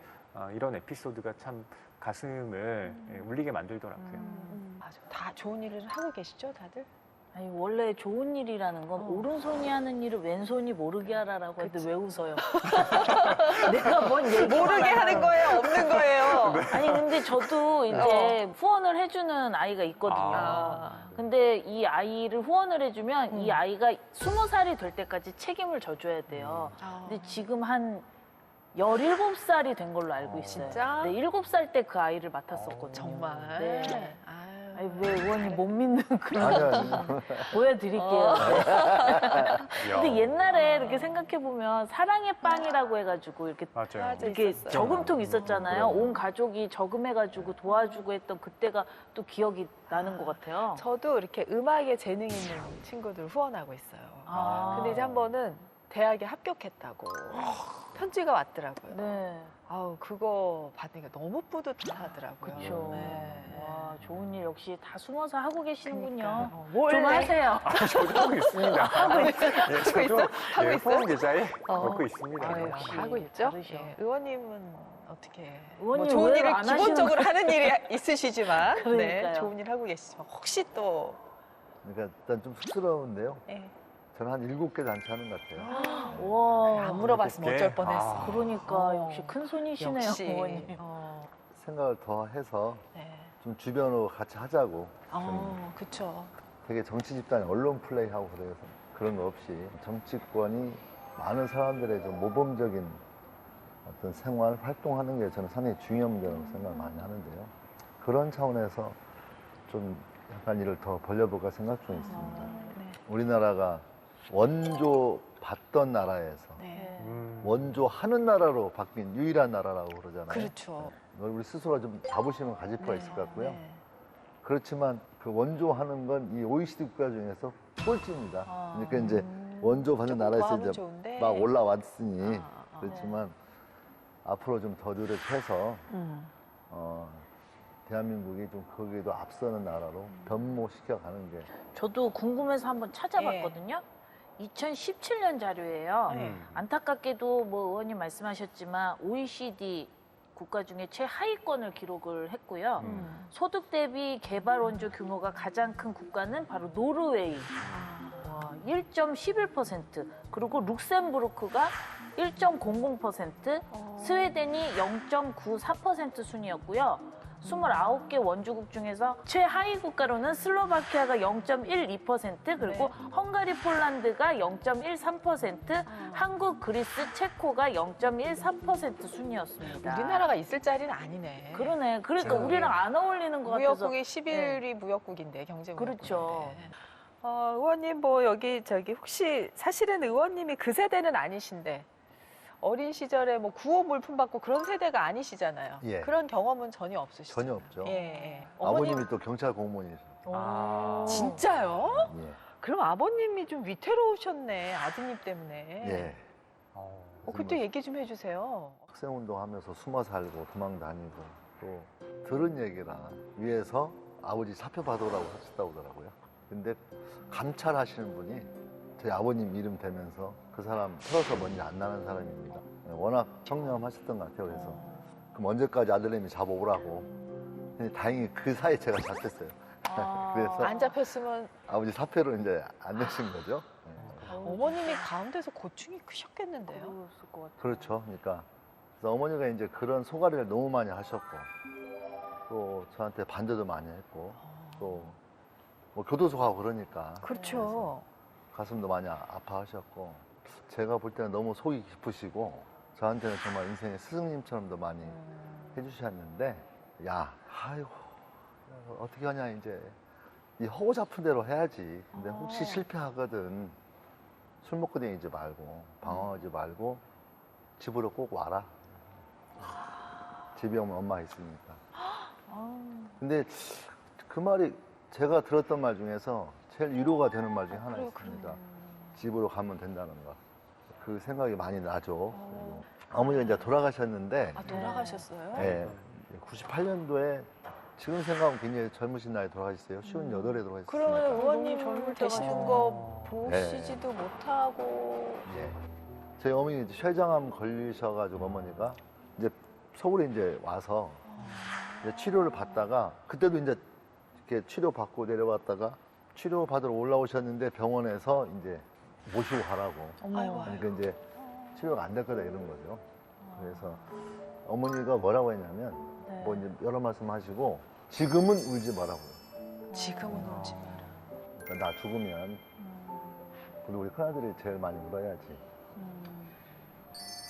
이런 에피소드가 참 가슴을 울리게 만들더라고요. 맞아. 다 좋은 일을 하고 계시죠, 다들? 아니 원래 좋은 일이라는 건 오른손이 하는 일을 왼손이 모르게 하라라고 했는데 왜 웃어요? 내가 뭔 얘기 모르게 하는 거예요, 없는 거예요. 아니 근데 저도 이제 후원을 해주는 아이가 있거든요. 아. 근데 이 아이를 후원을 해주면 이 아이가 20살이 될 때까지 책임을 져줘야 돼요. 근데 지금 한 17살이 된 걸로 알고 있어요. 진짜? 네, 7살 때 그 아이를 맡았었거든요. 정말. 네. 아유. 아니, 왜 의원이 못 믿는 그런 아니, 보여드릴게요. 이야. 근데 옛날에 이렇게 생각해보면 사랑의 빵이라고 해가지고 이렇게 맞아요. 맞아. 이렇게 있었어요. 저금통 있었잖아요. 그럼요. 온 가족이 저금해가지고 도와주고 했던 그때가 또 기억이 나는 것 같아요. 저도 이렇게 음악에 재능 있는 친구들 후원하고 있어요. 아. 근데 이제 한 번은 대학에 합격했다고 편지가 왔더라고요. 네. 아우, 그거 받으니까 너무 뿌듯하더라고요. 그렇죠. 네. 와, 좋은 일 역시 다 숨어서 하고 계시는군요. 그러니까요. 좀 몰래 하세요. 저도 하고 있습니다. 하고 있어요? 저도 하고 있어요? 후원 계좌에 어. 넣고 있습니다. 아유, 역시 하고 있죠? 다르셔. 예. 의원님은 어떻게? 의원님 뭐 좋은 의외로 일을 안 하시는 기본적으로 하는 일이 있으시지만, 네, 그러니까요. 좋은 일 하고 계시지만 혹시 또 그러니까 일단 좀 쑥스러운데요. 예. 저는 한 7개 단체하는 것 같아요. 와, 안 물어봤으면 그렇게? 어쩔 뻔했어. 아. 그러니까 어. 역시 큰 손이시네요, 역시. 의원님. 생각을 더 해서 네. 좀 주변으로 같이 하자고. 그쵸. 되게 정치 집단이 언론 플레이하고 그래서 그런 거 없이 정치권이 많은 사람들의 좀 모범적인 어떤 생활 활동하는 게 저는 상당히 중요한 문제라고 생각을 많이 하는데요. 그런 차원에서 좀 약간 일을 더 벌려볼까 생각 중에 있습니다. 네. 우리나라가 원조 받던 나라에서 네. 원조하는 나라로 바뀐 유일한 나라라고 그러잖아요. 그렇죠. 우리 스스로 좀 자부심을 가질 필요가 있을 것 같고요. 네. 그렇지만 그 원조하는 건 이 OECD 국가 중에서 꼴찌입니다. 아. 그러니까 이제 원조 받는 조금 나라에서 더 하면 이제 좋은데. 막 올라왔으니 아. 그렇지만 앞으로 좀 더 노력해서 대한민국이 좀 거기에도 앞서는 나라로 변모시켜 가는 게 저도 궁금해서 한번 찾아봤거든요. 2017년 자료예요. 네. 안타깝게도 뭐 의원님 말씀하셨지만 OECD 국가 중에 최하위권을 기록을 했고요. 소득 대비 개발 원조 규모가 가장 큰 국가는 바로 노르웨이. 1.11%, 그리고 룩셈부르크가 1.00%, 스웨덴이 0.94% 순이었고요. 29개 원주국 중에서 최하위 국가로는 슬로바키아가 0.12%, 그리고 헝가리, 폴란드가 0.13%, 한국, 그리스, 체코가 0.14% 순이었습니다. 우리나라가 있을 자리는 아니네. 그러네. 그러니까 지금. 우리랑 안 어울리는 것 같아서. 무역국이 11위 무역국인데 경제 무역국인데. 그렇죠. 의원님 뭐 여기 저기 혹시 사실은 의원님이 그 세대는 아니신데 어린 시절에 뭐 구호 물품 받고 그런 세대가 아니시잖아요. 예. 그런 경험은 전혀 없으시죠? 전혀 없죠. 예, 예. 아버님이 또 경찰 공무원이세요. 아. 진짜요? 예. 그럼 아버님이 좀 위태로우셨네, 아드님 때문에. 예. 그때 얘기 좀 해주세요. 학생운동 하면서 숨어 살고 도망 다니고 또 들은 얘기라 위에서 아버지 사표 받으라고 하셨다고 그러더라고요. 근데 감찰하시는 분이 저희 아버님 이름 대면서 그 사람 틀어서 먼저 안 나는 사람입니다. 워낙 청렴하셨던 것 같아요. 그래서 그럼 언제까지 아들내미 잡아오라고. 근데 다행히 그 사이에 제가 잡혔어요. 그래서 안 잡혔으면 아버지 사표를 이제 안 내신 거죠. 어머님이 가운데서 고충이 크셨겠는데요. 그랬을 것 같아요. 그렇죠. 그러니까 그래서 어머니가 이제 그런 소가리를 너무 많이 하셨고 또 저한테 반대도 많이 했고 또 뭐 교도소 가고 그러니까 그렇죠. 가슴도 많이 아파하셨고 제가 볼 때는 너무 속이 깊으시고 저한테는 정말 인생의 스승님처럼도 많이 해주셨는데 야 아이고 어떻게 하냐 이제 이 허고 잡은 대로 해야지. 근데 혹시 실패하거든 술 먹고 다니지 말고 방황하지 말고 집으로 꼭 와라. 집에 오면 엄마 있으니까. 근데 그 말이 제가 들었던 말 중에서 제일 위로가 되는 말 중에 하나 있습니다. 집으로 가면 된다는 거. 그 생각이 많이 나죠. 그리고 어머니가 이제 돌아가셨는데 아, 돌아가셨어요? 예, 98년도에 지금 생각하면 굉장히 젊으신 나이에 돌아가셨어요. 58에 돌아가셨으니까. 그러면 의원님 너무 젊을 되시는 때가 거 보시지도 못하고 예. 저희 어머니 이제 췌장암 걸리셔가지고 어머니가 이제 서울에 이제 와서 이제 치료를 받다가 그때도 이제 이렇게 치료 받고 내려왔다가 치료 받으러 올라오셨는데 병원에서 이제 모시고 가라고. 아이고, 그러니까 이제 치료가 안 될 거다 이런 거죠. 그래서 어머니가 뭐라고 했냐면 네. 뭐 이제 여러 말씀하시고 지금은 울지 말라고요. 지금은 울지 마라. 그러니까 나 죽으면 그리고 우리 큰아들이 제일 많이 울어야지.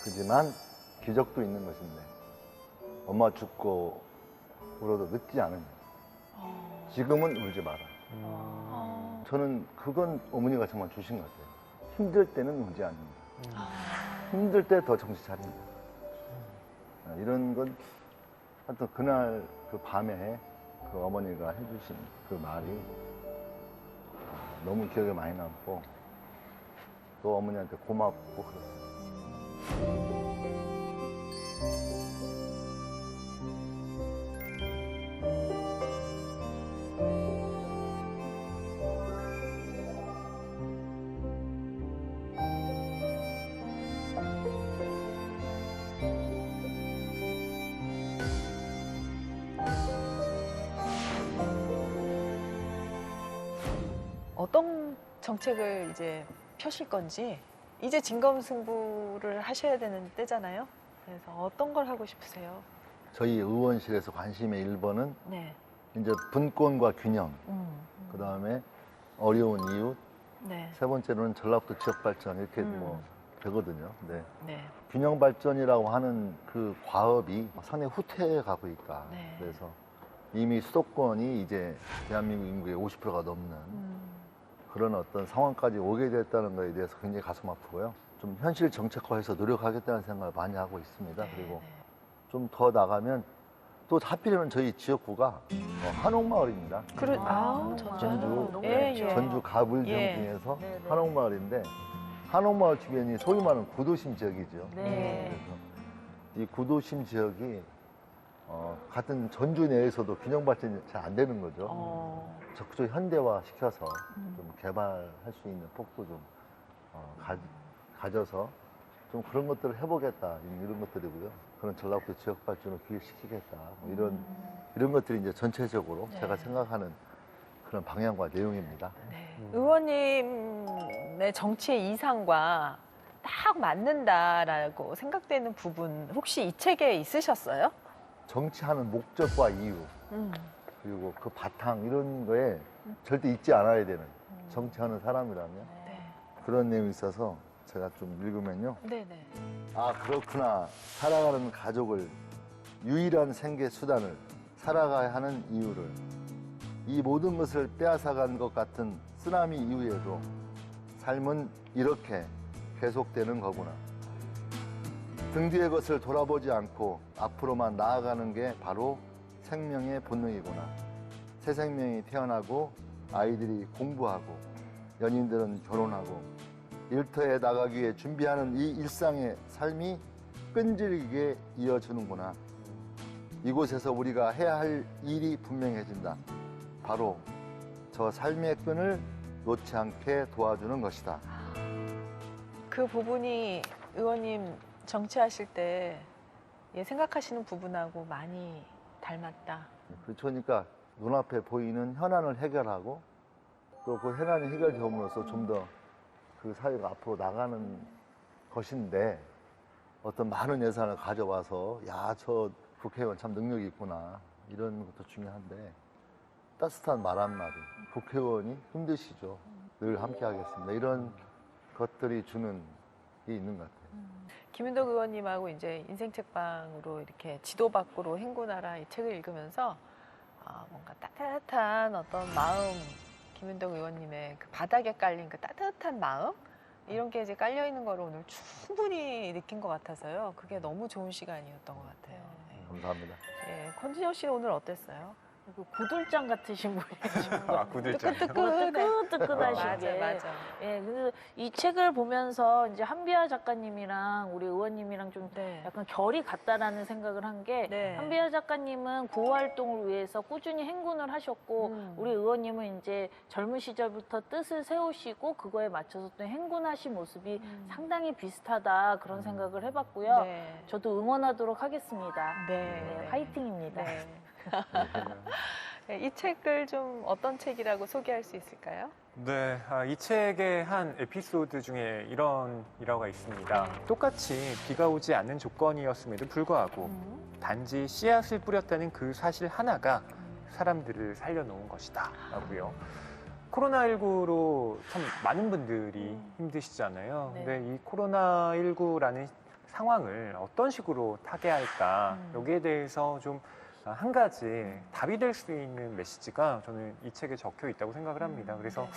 그지만 기적도 있는 것인데 엄마 죽고 울어도 늦지 않으면 지금은 울지 마라. 저는 그건 어머니가 정말 주신 것 같아요. 힘들 때는 울지 않는다. 힘들 때 더 정신 차린다. 이런 건 하여튼 그날 그 밤에 그 어머니가 해주신 그 말이 너무 기억에 많이 남고 또 어머니한테 고맙고 그렇습니다. 어떤 정책을 이제 펴실 건지 이제 진검승부를 하셔야 되는 때잖아요. 그래서 어떤 걸 하고 싶으세요? 저희 의원실에서 관심의 1번은 네. 이제 분권과 균형, 그 다음에 어려운 이웃, 네. 세 번째로는 전라북도 지역 발전 이렇게 뭐 되거든요. 네. 네. 균형 발전이라고 하는 그 과업이 상당히 후퇴해 가고 있다. 네. 그래서 이미 수도권이 이제 대한민국 인구의 50%가 넘는 그런 어떤 상황까지 오게 됐다는 것에 대해서 굉장히 가슴 아프고요. 좀 현실 정책화해서 노력하겠다는 생각을 많이 하고 있습니다. 그리고 좀 더 나가면 또 하필이면 저희 지역구가 한옥마을입니다. 전주, 너무 예, 좋죠. 예. 전주 가불 지역 예. 중에서 네, 네. 한옥마을인데 한옥마을 주변이 소위 말하는 구도심 지역이죠. 네. 그래서 이 구도심 지역이 같은 전주 내에서도 균형 발전이 잘 안 되는 거죠. 적극적으로 현대화 시켜서 좀 개발할 수 있는 폭도 좀 가져서 좀 그런 것들을 해보겠다 이런 것들이고요. 그런 전라북도 지역 발전을 기획시키겠다 뭐 이런 것들이 이제 전체적으로 제가 생각하는 그런 방향과 내용입니다. 네. 의원님의 정치의 이상과 딱 맞는다라고 생각되는 부분 혹시 이 책에 있으셨어요? 정치하는 목적과 이유 그리고 그 바탕 이런 거에 절대 잊지 않아야 되는 정치하는 사람이라면 네. 그런 내용이 있어서 제가 좀 읽으면요. 네네. 아 그렇구나. 살아가는 가족을 유일한 생계 수단을 살아가야 하는 이유를 이 모든 것을 빼앗아간 것 같은 쓰나미 이후에도 삶은 이렇게 계속되는 거구나. 등 뒤의 것을 돌아보지 않고 앞으로만 나아가는 게 바로 생명의 본능이구나. 새 생명이 태어나고 아이들이 공부하고 연인들은 결혼하고 일터에 나가기 위해 준비하는 이 일상의 삶이 끈질기게 이어지는구나. 이곳에서 우리가 해야 할 일이 분명해진다. 바로 저 삶의 끈을 놓지 않게 도와주는 것이다. 그 부분이 의원님 정치하실 때 생각하시는 부분하고 많이 닮았다. 그러니까 눈앞에 보이는 현안을 해결하고 또 그 현안이 해결됨으로써 좀 더 그 사회가 앞으로 나가는 것인데 어떤 많은 예산을 가져와서 야, 저 국회의원 참 능력이 있구나 이런 것도 중요한데 따뜻한 말 한마디 국회의원이 힘드시죠. 늘 함께 하겠습니다. 이런 것들이 주는 게 있는 것 같아요. 김윤덕 의원님하고 이제 인생책방으로 이렇게 지도 밖으로 행군하라 이 책을 읽으면서 뭔가 따뜻한 어떤 마음, 김윤덕 의원님의 그 바닥에 깔린 그 따뜻한 마음 이런 게 이제 깔려 있는 거를 오늘 충분히 느낀 것 같아서요. 그게 너무 좋은 시간이었던 것 같아요. 네. 감사합니다. 네, 권진영 씨는 오늘 어땠어요? 그 구들장 같으신 분이시고 아, 구들장. 뜨끈뜨끈하신 게. 맞아. 예, 그래서 이 책을 보면서 이제 한비아 작가님이랑 우리 의원님이랑 좀 네. 약간 결이 같다라는 생각을 한 게 네. 한비아 작가님은 구호 활동을 위해서 꾸준히 행군을 하셨고 우리 의원님은 이제 젊은 시절부터 뜻을 세우시고 그거에 맞춰서 또 행군하신 모습이 상당히 비슷하다 그런 생각을 해봤고요. 네. 저도 응원하도록 하겠습니다. 네. 네, 화이팅입니다. 네. 네, 이 책을 좀 어떤 책이라고 소개할 수 있을까요? 네, 이 책의 한 에피소드 중에 이런 일화가 있습니다. 똑같이 비가 오지 않는 조건이었음에도 불구하고 단지 씨앗을 뿌렸다는 그 사실 하나가 사람들을 살려놓은 것이다 라고요. 코로나19로 참 많은 분들이 힘드시잖아요. 네. 근데 이 코로나19라는 상황을 어떤 식으로 타개할까 여기에 대해서 좀 한 가지 답이 될 수 있는 메시지가 저는 이 책에 적혀 있다고 생각을 합니다. 그래서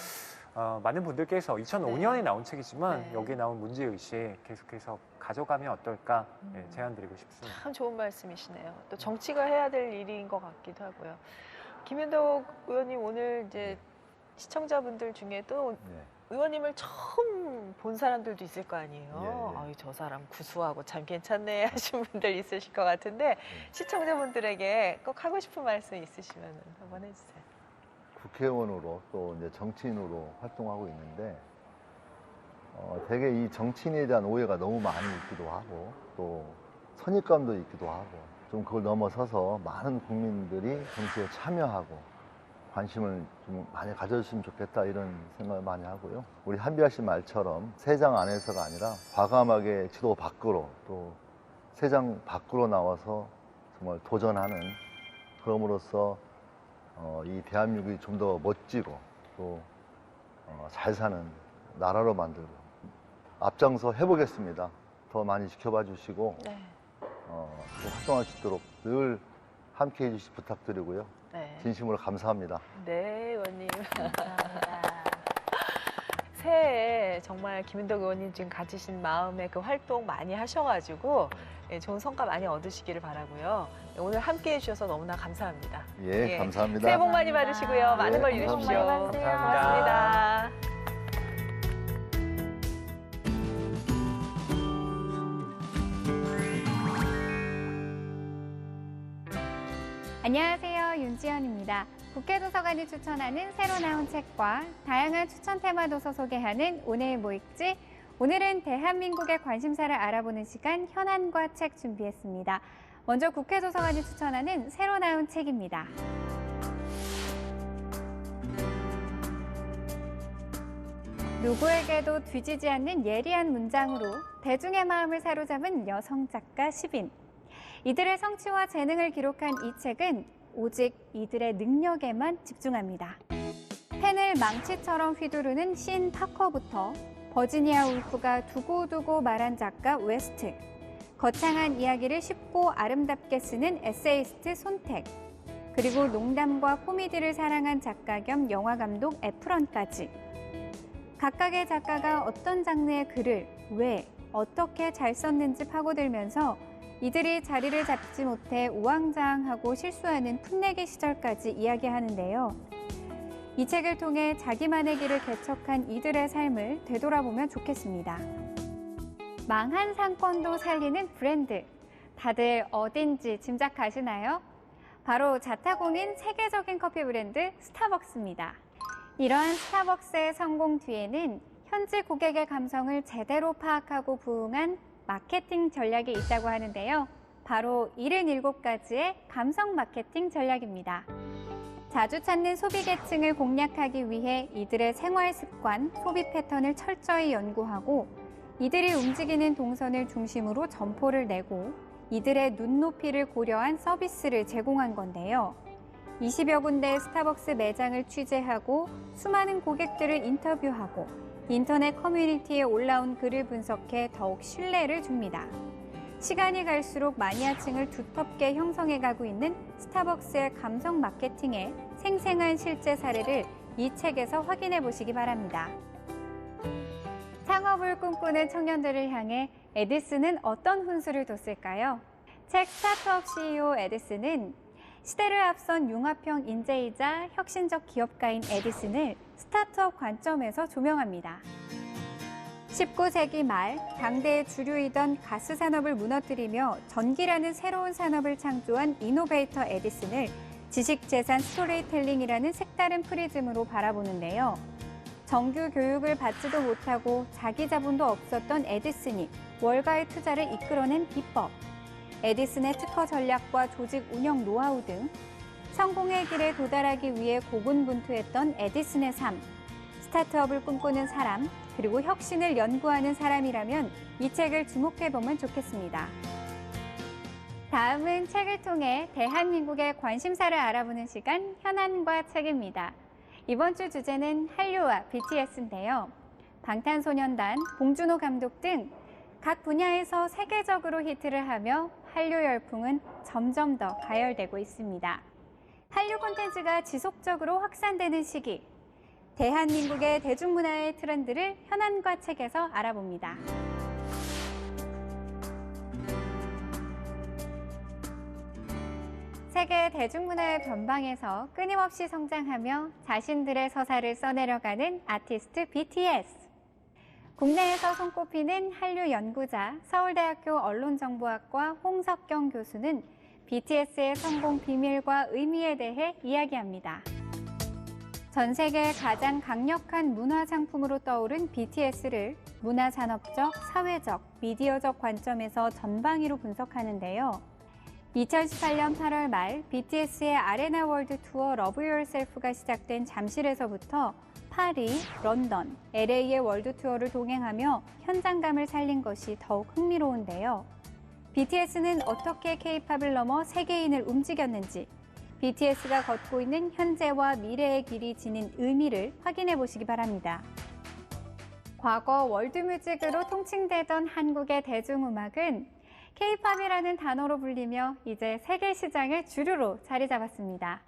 많은 분들께서 2005년에 나온 책이지만 네. 여기에 나온 문제의식 계속해서 가져가면 어떨까 제안드리고 싶습니다. 참 좋은 말씀이시네요. 또 정치가 해야 될 일인 것 같기도 하고요. 김윤덕 의원님 오늘 이제 시청자분들 중에 또 네. 의원님을 처음 본 사람들도 있을 거 아니에요. 예. 아유, 저 사람 구수하고 참 괜찮네 하신 분들 있으실 것 같은데 시청자분들에게 꼭 하고 싶은 말씀 있으시면 한번 해주세요. 국회의원으로 또 이제 정치인으로 활동하고 있는데 되게 이 정치인에 대한 오해가 너무 많이 있기도 하고 또 선입감도 있기도 하고 좀 그걸 넘어서서 많은 국민들이 정치에 참여하고 관심을 좀 많이 가져주시면 좋겠다 이런 생각을 많이 하고요. 우리 한비아 씨 말처럼 세장 안에서가 아니라 과감하게 지도 밖으로 또 세장 밖으로 나와서 정말 도전하는 그럼으로써 이 대한민국이 좀 더 멋지고 또 잘 사는 나라로 만들고 앞장서 해보겠습니다. 더 많이 지켜봐 주시고 네. 또 활동할 수 있도록 늘 함께 해주시 부탁드리고요. 네. 진심으로 감사합니다. 네, 의원님. 감사합니다. 새해에 정말 김윤덕 의원님 지금 가지신 마음의 그 활동 많이 하셔가지고 좋은 성과 많이 얻으시기를 바라고요. 오늘 함께해 주셔서 너무나 감사합니다. 예, 감사합니다. 새해 복 많이 받으시고요. 많은 걸 예, 이루십시오. 감사합니다. 감사합니다. 고맙습니다. 안녕하세요. 윤지연입니다. 국회도서관이 추천하는 새로 나온 책과 다양한 추천 테마 도서 소개하는 오늘 뭐 읽지? 오늘은 대한민국의 관심사를 알아보는 시간 현안과 책 준비했습니다. 먼저 국회도서관이 추천하는 새로 나온 책입니다. 누구에게도 뒤지지 않는 예리한 문장으로 대중의 마음을 사로잡은 여성 작가 10인. 이들의 성취와 재능을 기록한 이 책은 오직 이들의 능력에만 집중합니다. 펜을 망치처럼 휘두르는 신 파커부터 버지니아 울프가 두고두고 말한 작가 웨스트, 거창한 이야기를 쉽고 아름답게 쓰는 에세이스트 손택, 그리고 농담과 코미디를 사랑한 작가 겸 영화감독 에프런까지. 각각의 작가가 어떤 장르의 글을 왜, 어떻게 잘 썼는지 파고들면서 이들이 자리를 잡지 못해 우왕좌왕하고 실수하는 풋내기 시절까지 이야기하는데요. 이 책을 통해 자기만의 길을 개척한 이들의 삶을 되돌아보면 좋겠습니다. 망한 상권도 살리는 브랜드. 다들 어딘지 짐작하시나요? 바로 자타공인 세계적인 커피 브랜드 스타벅스입니다. 이러한 스타벅스의 성공 뒤에는 현지 고객의 감성을 제대로 파악하고 부응한 마케팅 전략이 있다고 하는데요. 바로 77가지의 감성 마케팅 전략입니다. 자주 찾는 소비 계층을 공략하기 위해 이들의 생활 습관, 소비 패턴을 철저히 연구하고 이들이 움직이는 동선을 중심으로 점포를 내고 이들의 눈높이를 고려한 서비스를 제공한 건데요. 20여 군데의 스타벅스 매장을 취재하고 수많은 고객들을 인터뷰하고 인터넷 커뮤니티에 올라온 글을 분석해 더욱 신뢰를 줍니다. 시간이 갈수록 마니아층을 두텁게 형성해가고 있는 스타벅스의 감성 마케팅의 생생한 실제 사례를 이 책에서 확인해 보시기 바랍니다. 창업을 꿈꾸는 청년들을 향해 에디슨은 어떤 훈수를 뒀을까요? 책 스타트업 CEO 에디슨은 시대를 앞선 융합형 인재이자 혁신적 기업가인 에디슨을 스타트업 관점에서 조명합니다. 19세기 말 당대의 주류이던 가스 산업을 무너뜨리며 전기라는 새로운 산업을 창조한 이노베이터 에디슨을 지식재산 스토리텔링이라는 색다른 프리즘으로 바라보는데요. 정규 교육을 받지도 못하고 자기 자본도 없었던 에디슨이 월가의 투자를 이끌어낸 비법, 에디슨의 특허 전략과 조직 운영 노하우 등 성공의 길에 도달하기 위해 고군분투했던 에디슨의 삶, 스타트업을 꿈꾸는 사람, 그리고 혁신을 연구하는 사람이라면 이 책을 주목해보면 좋겠습니다. 다음은 책을 통해 대한민국의 관심사를 알아보는 시간, 현안과 책입니다. 이번 주 주제는 한류와 BTS인데요. 방탄소년단, 봉준호 감독 등 각 분야에서 세계적으로 히트를 하며 한류 열풍은 점점 더 가열되고 있습니다. 한류 콘텐츠가 지속적으로 확산되는 시기, 대한민국의 대중문화의 트렌드를 현안과 책에서 알아봅니다. 세계 대중문화의 변방에서 끊임없이 성장하며 자신들의 서사를 써내려가는 아티스트 BTS. 국내에서 손꼽히는 한류 연구자 서울대학교 언론정보학과 홍석경 교수는 BTS의 성공 비밀과 의미에 대해 이야기합니다. 전 세계 가장 강력한 문화 상품으로 떠오른 BTS를 문화산업적, 사회적, 미디어적 관점에서 전방위로 분석하는데요. 2018년 8월 말 BTS의 아레나 월드 투어 러브 유얼셀프가 시작된 잠실에서부터 파리, 런던, LA의 월드 투어를 동행하며 현장감을 살린 것이 더욱 흥미로운데요. BTS는 어떻게 K-팝을 넘어 세계인을 움직였는지, BTS가 걷고 있는 현재와 미래의 길이 지닌 의미를 확인해 보시기 바랍니다. 과거 월드뮤직으로 통칭되던 한국의 대중음악은 K-팝이라는 단어로 불리며 이제 세계 시장의 주류로 자리 잡았습니다.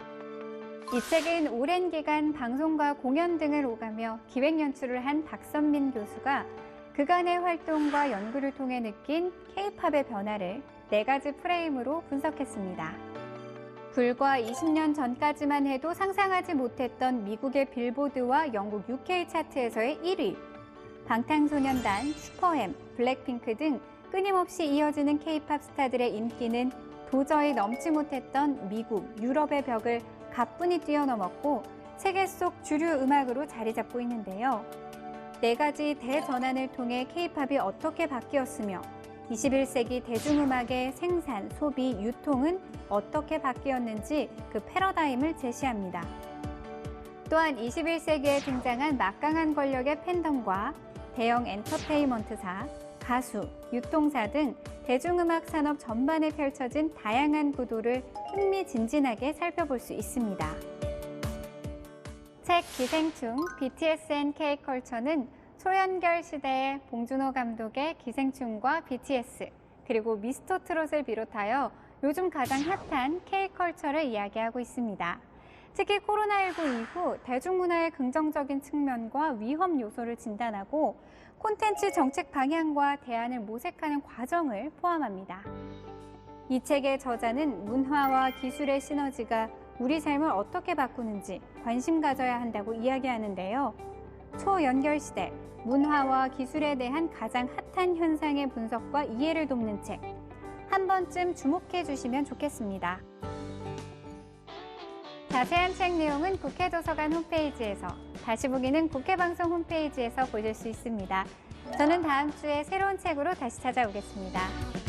이 책은 오랜 기간 방송과 공연 등을 오가며 기획 연출을 한 박선민 교수가 그간의 활동과 연구를 통해 느낀 K-팝의 변화를 4가지 프레임으로 분석했습니다. 불과 20년 전까지만 해도 상상하지 못했던 미국의 빌보드와 영국 UK 차트에서의 1위, 방탄소년단, 슈퍼엠, 블랙핑크 등 끊임없이 이어지는 K-팝 스타들의 인기는 도저히 넘지 못했던 미국, 유럽의 벽을 가뿐히 뛰어넘었고 세계 속 주류 음악으로 자리 잡고 있는데요. 4가지 대전환을 통해 K-팝이 어떻게 바뀌었으며 21세기 대중음악의 생산, 소비, 유통은 어떻게 바뀌었는지 그 패러다임을 제시합니다. 또한 21세기에 등장한 막강한 권력의 팬덤과 대형 엔터테인먼트사, 가수, 유통사 등 대중음악 산업 전반에 펼쳐진 다양한 구도를 흥미진진하게 살펴볼 수 있습니다. 책 기생충 BTS 앤 K컬처는 초연결 시대의 봉준호 감독의 기생충과 BTS, 그리고 미스터트롯을 비롯하여 요즘 가장 핫한 K컬처를 이야기하고 있습니다. 특히 코로나19 이후 대중문화의 긍정적인 측면과 위험 요소를 진단하고 콘텐츠 정책 방향과 대안을 모색하는 과정을 포함합니다. 이 책의 저자는 문화와 기술의 시너지가 우리 삶을 어떻게 바꾸는지 관심 가져야 한다고 이야기하는데요. 초연결 시대, 문화와 기술에 대한 가장 핫한 현상의 분석과 이해를 돕는 책, 한 번쯤 주목해 주시면 좋겠습니다. 자세한 책 내용은 국회도서관 홈페이지에서, 다시 보기는 국회방송 홈페이지에서 보실 수 있습니다. 저는 다음 주에 새로운 책으로 다시 찾아오겠습니다.